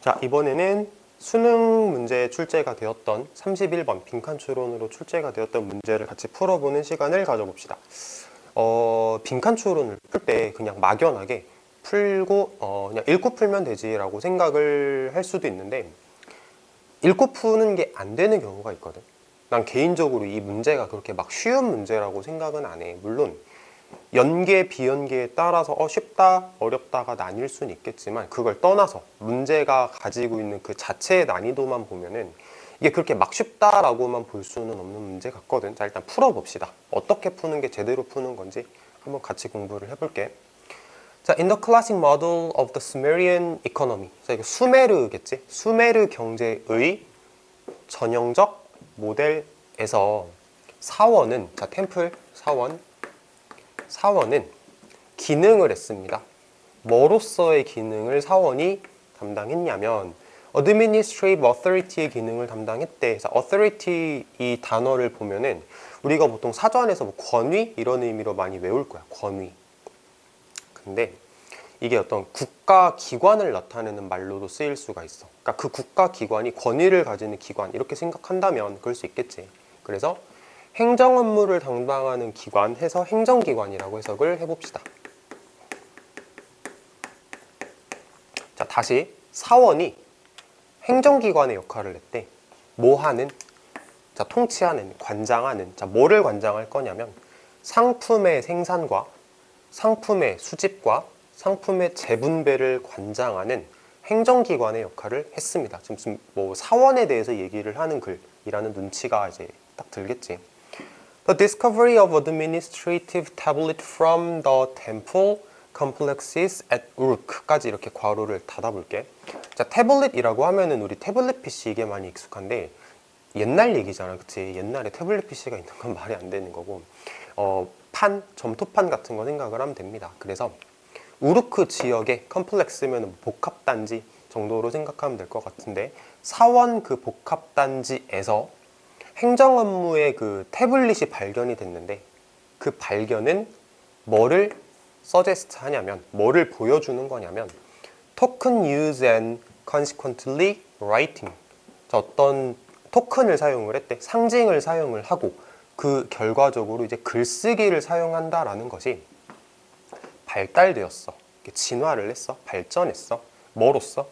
자, 이번에는 수능 문제 출제가 되었던 31번 빈칸 추론으로 출제가 되었던 문제를 같이 풀어보는 시간을 가져봅시다. 빈칸 추론을 풀 때 그냥 막연하게 풀고 그냥 읽고 풀면 되지라고 생각을 할 수도 있는데, 읽고 푸는 게 안 되는 경우가 있거든. 난 개인적으로 이 문제가 그렇게 막 쉬운 문제라고 생각은 안 해. 물론 연계 비연계에 따라서 쉽다 어렵다가 나뉠 수는 있겠지만, 그걸 떠나서 문제가 가지고 있는 그 자체의 난이도만 보면은 이게 그렇게 막 쉽다라고만 볼 수는 없는 문제 같거든. 자, 일단 풀어봅시다. 어떻게 푸는 게 제대로 푸는 건지 한번 같이 공부를 해볼게. 자, in the classic model of the Sumerian economy. 자, 이거 수메르겠지? 수메르 경제의 전형적 모델에서 사원은, 자, 템플 사원은 기능을 했습니다. 뭐로서의 기능을 사원이 담당했냐면 administrative authority의 기능을 담당했대. 자, authority 이 단어를 보면은 우리가 보통 사전에서 뭐 권위 이런 의미로 많이 외울 거야. 권위. 근데 이게 어떤 국가 기관을 나타내는 말로도 쓰일 수가 있어. 그러니까 그 국가 기관이 권위를 가지는 기관 이렇게 생각한다면 그럴 수 있겠지. 그래서 행정 업무를 담당하는 기관 해서 행정기관이라고 해석을 해봅시다. 자, 다시 사원이 행정기관의 역할을 했대. 뭐 하는? 자, 통치하는, 관장하는. 자, 뭐를 관장할 거냐면 상품의 생산과 상품의 수집과 상품의 재분배를 관장하는 행정기관의 역할을 했습니다. 지금 뭐 사원에 대해서 얘기를 하는 글이라는 눈치가 이제 딱 들겠지. The discovery of administrative tablet from the temple complexes at Uruk까지 이렇게 괄호를 닫아볼게. 자, 태블릿이라고 하면은 우리 태블릿 PC 이게 많이 익숙한데 옛날 얘기잖아, 그치? 옛날에 태블릿 PC가 있는 건 말이 안 되는 거고, 점토판 같은 거 생각을 하면 됩니다. 그래서 우르크 지역의 컴플렉스면 복합단지 정도로 생각하면 될 것 같은데, 사원 그 복합단지에서 행정 업무의 그 태블릿이 발견이 됐는데, 그 발견은 뭐를 서제스트 하냐면, 뭐를 보여주는 거냐면 token use and consequently writing. 자, 어떤 토큰을 사용을 했대. 상징을 사용을 하고 그 결과적으로 이제 글쓰기를 사용한다라는 것이 발달되었어. 진화를 했어. 발전했어. 뭐로써?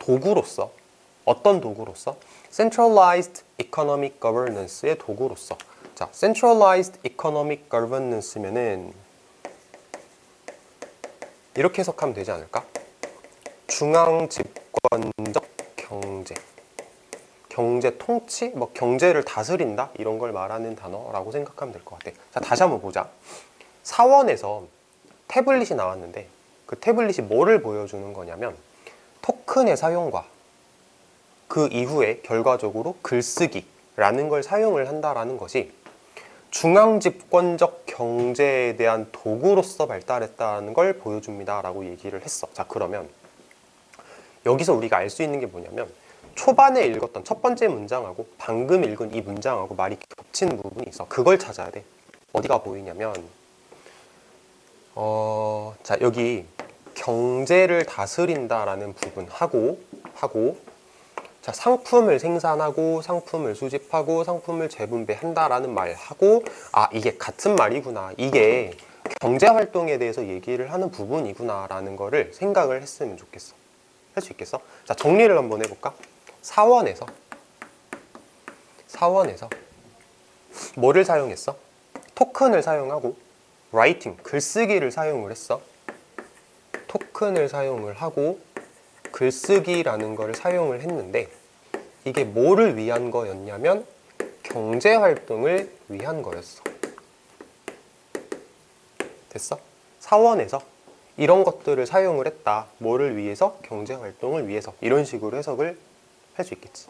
도구로서. 어떤 도구로서? Centralized Economic Governance의 도구로서. 자, Centralized Economic Governance면은 이렇게 해석하면 되지 않을까? 중앙 집권적 경제 통치? 뭐 경제를 다스린다? 이런 걸 말하는 단어라고 생각하면 될 것 같아. 자, 다시 한번 보자. 사원에서 태블릿이 나왔는데 그 태블릿이 뭐를 보여주는 거냐면 토큰의 사용과 그 이후에 결과적으로 글쓰기라는 걸 사용을 한다라는 것이 중앙집권적 경제에 대한 도구로서 발달했다는 걸 보여줍니다 라고 얘기를 했어. 자, 그러면 여기서 우리가 알 수 있는 게 뭐냐면 초반에 읽었던 첫 번째 문장하고 방금 읽은 이 문장하고 말이 겹치는 부분이 있어. 그걸 찾아야 돼. 어디가 보이냐면 자, 여기 경제를 다스린다라는 부분하고 자, 상품을 생산하고 상품을 수집하고 상품을 재분배한다라는 말하고, 아, 이게 같은 말이구나, 이게 경제활동에 대해서 얘기를 하는 부분이구나 라는 거를 생각을 했으면 좋겠어. 할 수 있겠어? 자, 정리를 한번 해볼까? 사원에서 뭐를 사용했어? 토큰을 사용하고 writing, 글쓰기를 사용을 했어. 토큰을 사용을 하고 글쓰기라는 걸 사용을 했는데 이게 뭐를 위한 거였냐면 경제활동을 위한 거였어. 됐어? 사원에서 이런 것들을 사용을 했다. 뭐를 위해서? 경제활동을 위해서. 이런 식으로 해석을 할 수 있겠지.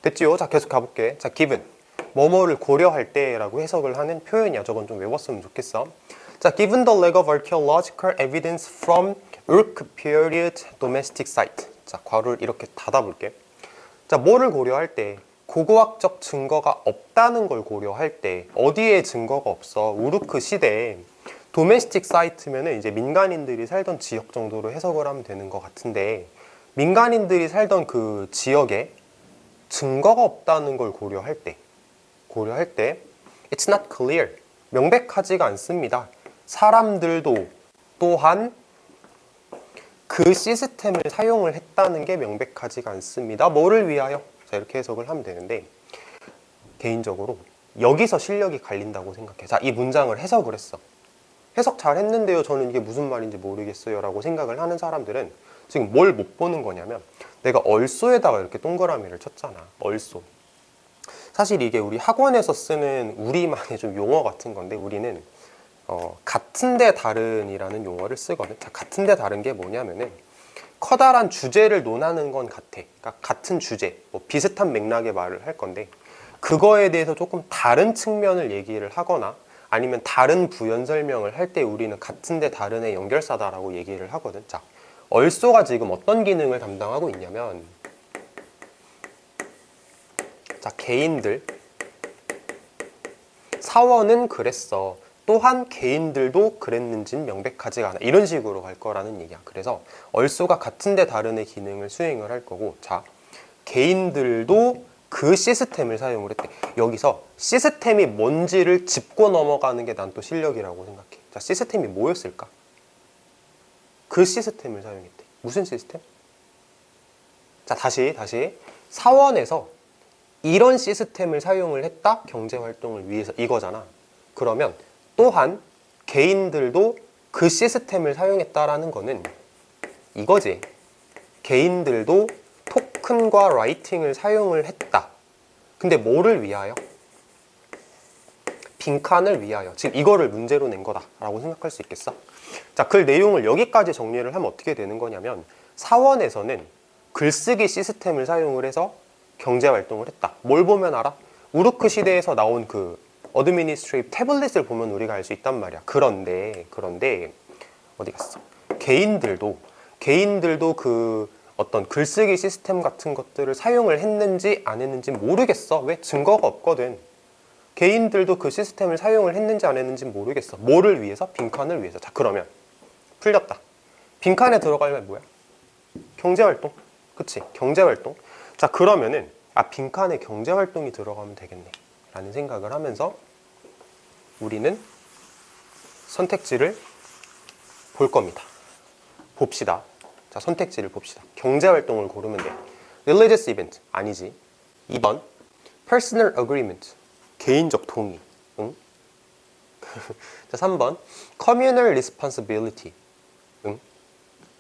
됐지요? 자, 계속 가볼게. 자, given. 뭐뭐를 고려할 때 라고 해석을 하는 표현이야. 저건 좀 외웠으면 좋겠어. 자, given the lack of archaeological evidence from Uruk period domestic site. 자, 괄호를 이렇게 닫아볼게. 자, 뭐를 고려할 때? 고고학적 증거가 없다는 걸 고려할 때 어디에 증거가 없어? 우르크 시대에 도메스틱 사이트면은 이제 민간인들이 살던 지역 정도로 해석을 하면 되는 것 같은데 민간인들이 살던 그 지역에 증거가 없다는 걸 고려할 때 It's not clear. 명백하지가 않습니다. 사람들도 또한 그 시스템을 사용을 했다는 게 명백하지가 않습니다. 뭐를 위하여? 자, 이렇게 해석을 하면 되는데 개인적으로 여기서 실력이 갈린다고 생각해. 자, 이 문장을 해석을 했어. 해석 잘 했는데요. 저는 이게 무슨 말인지 모르겠어요. 라고 생각을 하는 사람들은 지금 뭘 못 보는 거냐면 내가 얼쏘에다가 이렇게 동그라미를 쳤잖아. 얼쏘. 사실 이게 우리 학원에서 쓰는 우리만의 좀 용어 같은 건데 우리는 같은데 다른이라는 용어를 쓰거든. 자, 같은데 다른 게 뭐냐면은 커다란 주제를 논하는 건 같아. 그러니까 같은 주제, 뭐 비슷한 맥락의 말을 할 건데 그거에 대해서 조금 다른 측면을 얘기를 하거나 아니면 다른 부연 설명을 할 때 우리는 같은데 다른의 연결사다라고 얘기를 하거든. 자, 얼쏘가 지금 어떤 기능을 담당하고 있냐면 자, 개인들 사원은 그랬어. 또한 개인들도 그랬는지는 명백하지가 않아. 이런 식으로 갈 거라는 얘기야. 그래서 얼쏘가 같은데 다른의 기능을 수행을 할 거고 자, 개인들도 그 시스템을 사용을 했대. 여기서 시스템이 뭔지를 짚고 넘어가는 게 난 또 실력이라고 생각해. 자, 시스템이 뭐였을까? 그 시스템을 사용했대. 무슨 시스템? 자, 다시 사원에서 이런 시스템을 사용을 했다. 경제활동을 위해서 이거잖아. 그러면 또한 개인들도 그 시스템을 사용했다라는 거는 이거지. 개인들도 토큰과 라이팅을 사용을 했다. 근데 뭐를 위하여? 빈칸을 위하여. 지금 이거를 문제로 낸 거다라고 생각할 수 있겠어? 자, 글 내용을 여기까지 정리를 하면 어떻게 되는 거냐면 사원에서는 글쓰기 시스템을 사용을 해서 경제활동을 했다. 뭘 보면 알아? 우르크 시대에서 나온 그 어드미니스트레이티브 태블릿을 보면 우리가 알 수 있단 말이야. 그런데 어디 갔어? 개인들도 그 어떤 글쓰기 시스템 같은 것들을 사용을 했는지 안 했는지 모르겠어. 왜? 증거가 없거든. 개인들도 그 시스템을 사용을 했는지 안 했는지 모르겠어. 뭐를 위해서? 빈칸을 위해서. 자, 그러면 풀렸다. 빈칸에 들어가면 뭐야? 경제활동. 그치? 경제활동. 자, 그러면은 빈칸에 경제활동이 들어가면 되겠네 라는 생각을 하면서 우리는 선택지를 볼 겁니다. 봅시다. 자, 선택지를 봅시다. 경제활동을 고르면 돼. Religious event 아니지. 2번 Personal agreement 개인적 동의. 응? 자, 3번 Communal responsibility. 응?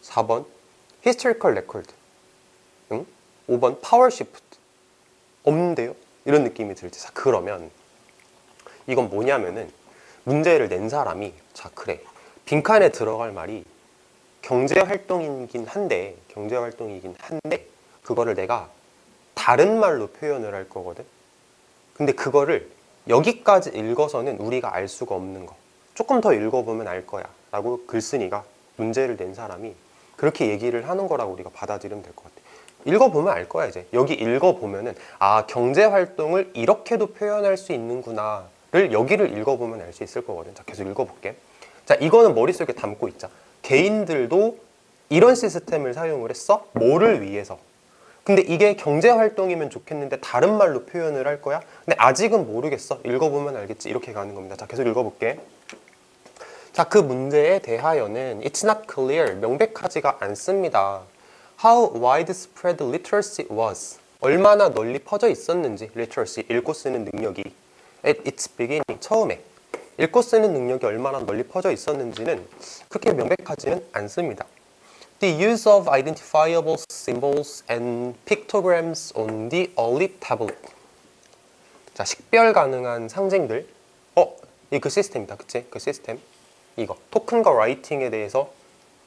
4번 Historical record. 응? 5번 Power shift. 없는데요? 이런 느낌이 들지. 자, 그러면 이건 뭐냐면은 문제를 낸 사람이 자, 그래. 빈칸에 들어갈 말이 경제활동이긴 한데 그거를 내가 다른 말로 표현을 할 거거든. 근데 그거를 여기까지 읽어서는 우리가 알 수가 없는 거. 조금 더 읽어보면 알 거야 라고 글쓴이가 문제를 낸 사람이 그렇게 얘기를 하는 거라고 우리가 받아들이면 될 것 같아. 읽어보면 알 거야. 이제 여기 읽어보면은 경제활동을 이렇게도 표현할 수 있는구나를 여기를 읽어보면 알 수 있을 거거든. 자, 계속 읽어볼게. 자, 이거는 머릿속에 담고 있자. 개인들도 이런 시스템을 사용을 했어? 뭐를 위해서? 근데 이게 경제활동이면 좋겠는데 다른 말로 표현을 할 거야? 근데 아직은 모르겠어. 읽어보면 알겠지. 이렇게 가는 겁니다. 자, 계속 읽어볼게. 자, 그 문제에 대하여는 It's not clear. 명백하지가 않습니다. How widespread literacy was. 얼마나 널리 퍼져 있었는지 literacy, 읽고 쓰는 능력이 at its beginning, 처음에 읽고 쓰는 능력이 얼마나 널리 퍼져 있었는지는 그렇게 명백하지는 않습니다. The use of identifiable symbols and pictograms on the early tablet. 자, 식별 가능한 상징들. 이 그 시스템이다. 그치? 그 시스템. 이거. 토큰과 라이팅에 대해서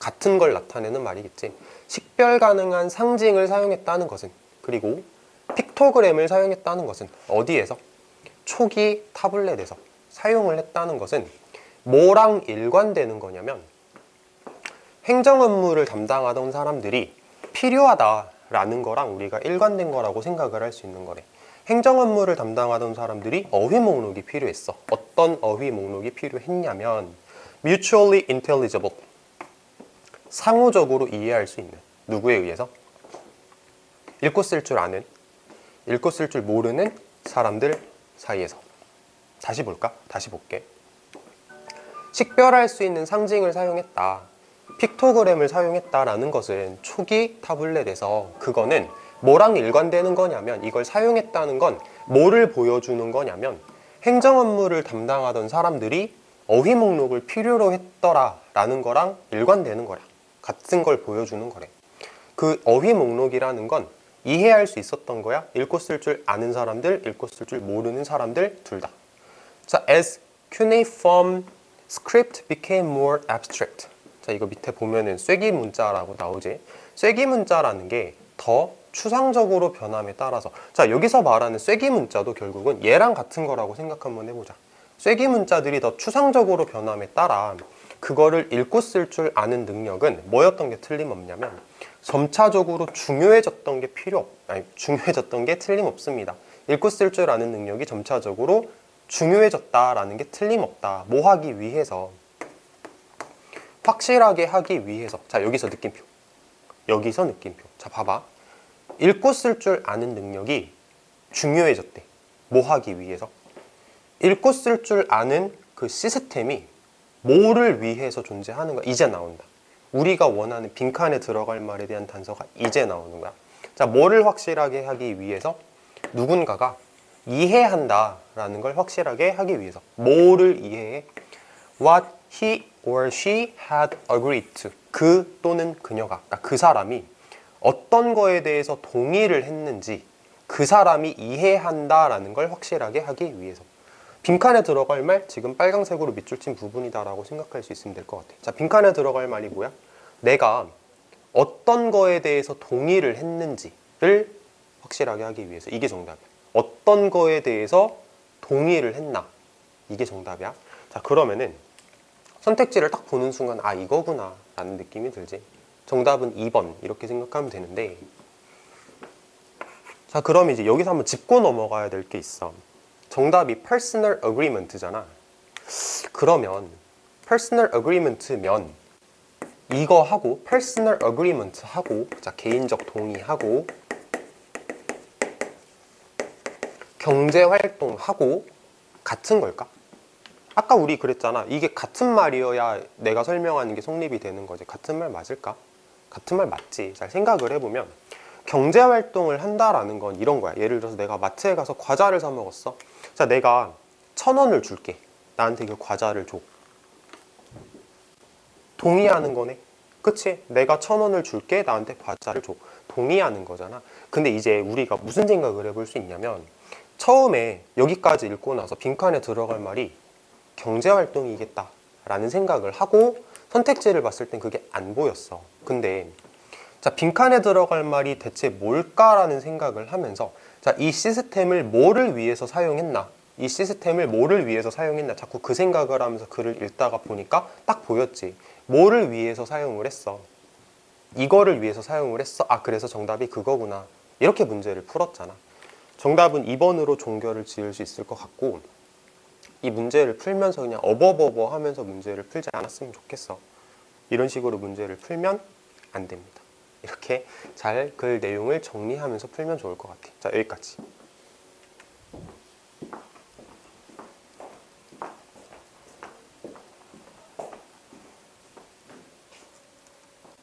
같은 걸 나타내는 말이겠지. 식별 가능한 상징을 사용했다는 것은, 그리고 픽토그램을 사용했다는 것은 어디에서? 초기 타블렛에서 사용을 했다는 것은 뭐랑 일관되는 거냐면 행정 업무를 담당하던 사람들이 필요하다라는 거랑 우리가 일관된 거라고 생각을 할 수 있는 거래. 행정 업무를 담당하던 사람들이 어휘 목록이 필요했어. 어떤 어휘 목록이 필요했냐면 mutually intelligible, 상호적으로 이해할 수 있는. 누구에 의해서? 읽고 쓸 줄 아는, 읽고 쓸 줄 모르는 사람들 사이에서. 다시 볼까? 다시 볼게. 식별할 수 있는 상징을 사용했다, 픽토그램을 사용했다라는 것은 초기 타블렛에서 그거는 뭐랑 일관되는 거냐면, 이걸 사용했다는 건 뭐를 보여주는 거냐면 행정 업무를 담당하던 사람들이 어휘 목록을 필요로 했더라라는 거랑 일관되는 거야. 같은 걸 보여주는 거래. 그 어휘 목록이라는 건 이해할 수 있었던 거야. 읽고 쓸 줄 아는 사람들, 읽고 쓸 줄 모르는 사람들 둘 다. 자, as cuneiform script became more abstract. 자, 이거 밑에 보면은 쐐기 문자라고 나오지. 쐐기 문자라는 게 더 추상적으로 변함에 따라서, 자, 여기서 말하는 쐐기 문자도 결국은 얘랑 같은 거라고 생각 한번 해보자. 쐐기 문자들이 더 추상적으로 변함에 따라 그거를 읽고 쓸 줄 아는 능력은 뭐였던 게 틀림없냐면 점차적으로 중요해졌던 게 중요해졌던 게 틀림없습니다. 읽고 쓸 줄 아는 능력이 점차적으로 중요해졌다라는 게 틀림없다. 뭐 하기 위해서? 확실하게 하기 위해서. 자, 여기서 느낌표. 여기서 느낌표. 자, 봐봐. 읽고 쓸 줄 아는 능력이 중요해졌대. 뭐 하기 위해서? 읽고 쓸 줄 아는 그 시스템이 뭐를 위해서 존재하는가? 이제 나온다. 우리가 원하는 빈칸에 들어갈 말에 대한 단서가 이제 나오는 거야. 자, 뭐를 확실하게 하기 위해서? 누군가가 이해한다 라는 걸 확실하게 하기 위해서. 뭐를 이해해? What he or she had agreed to. 그 또는 그녀가, 그러니까 그 사람이 어떤 거에 대해서 동의를 했는지 그 사람이 이해한다 라는 걸 확실하게 하기 위해서. 빈칸에 들어갈 말, 지금 빨강색으로 밑줄 친 부분이다 라고 생각할 수 있으면 될 것 같아. 자, 빈칸에 들어갈 말이 뭐야? 내가 어떤 거에 대해서 동의를 했는지를 확실하게 하기 위해서. 이게 정답이야. 어떤 거에 대해서 동의를 했나? 이게 정답이야. 자, 그러면은 선택지를 딱 보는 순간 아, 이거구나 라는 느낌이 들지. 정답은 2번 이렇게 생각하면 되는데, 자, 그럼 이제 여기서 한번 짚고 넘어가야 될 게 있어. 정답이 personal agreement잖아. 그러면 personal agreement면 이거 하고 personal agreement 하고, 자, 개인적 동의하고 경제활동하고 같은 걸까? 아까 우리 그랬잖아. 이게 같은 말이어야 내가 설명하는 게 성립이 되는 거지. 같은 말 맞을까? 같은 말 맞지. 잘 생각을 해보면 경제활동을 한다라는 건 이런 거야. 예를 들어서 내가 마트에 가서 과자를 사 먹었어. 자, 내가 1,000원을 줄게. 나한테 그 과자를 줘. 동의하는 거네. 그치? 내가 1,000원을 줄게. 나한테 과자를 줘. 동의하는 거잖아. 근데 이제 우리가 무슨 생각을 해볼 수 있냐면, 처음에 여기까지 읽고 나서 빈칸에 들어갈 말이 경제활동이겠다 라는 생각을 하고 선택지를 봤을 땐 그게 안 보였어. 근데 자, 빈칸에 들어갈 말이 대체 뭘까라는 생각을 하면서, 자, 이 시스템을 뭐를 위해서 사용했나? 이 시스템을 뭐를 위해서 사용했나? 자꾸 그 생각을 하면서 글을 읽다가 보니까 딱 보였지. 뭐를 위해서 사용을 했어? 이거를 위해서 사용을 했어? 아, 그래서 정답이 그거구나. 이렇게 문제를 풀었잖아. 정답은 2번으로 종결을 지을 수 있을 것 같고, 이 문제를 풀면서 그냥 어버버버 하면서 문제를 풀지 않았으면 좋겠어. 이런 식으로 문제를 풀면 안 됩니다. 이렇게 잘 글 내용을 정리하면서 풀면 좋을 것 같아. 자, 여기까지.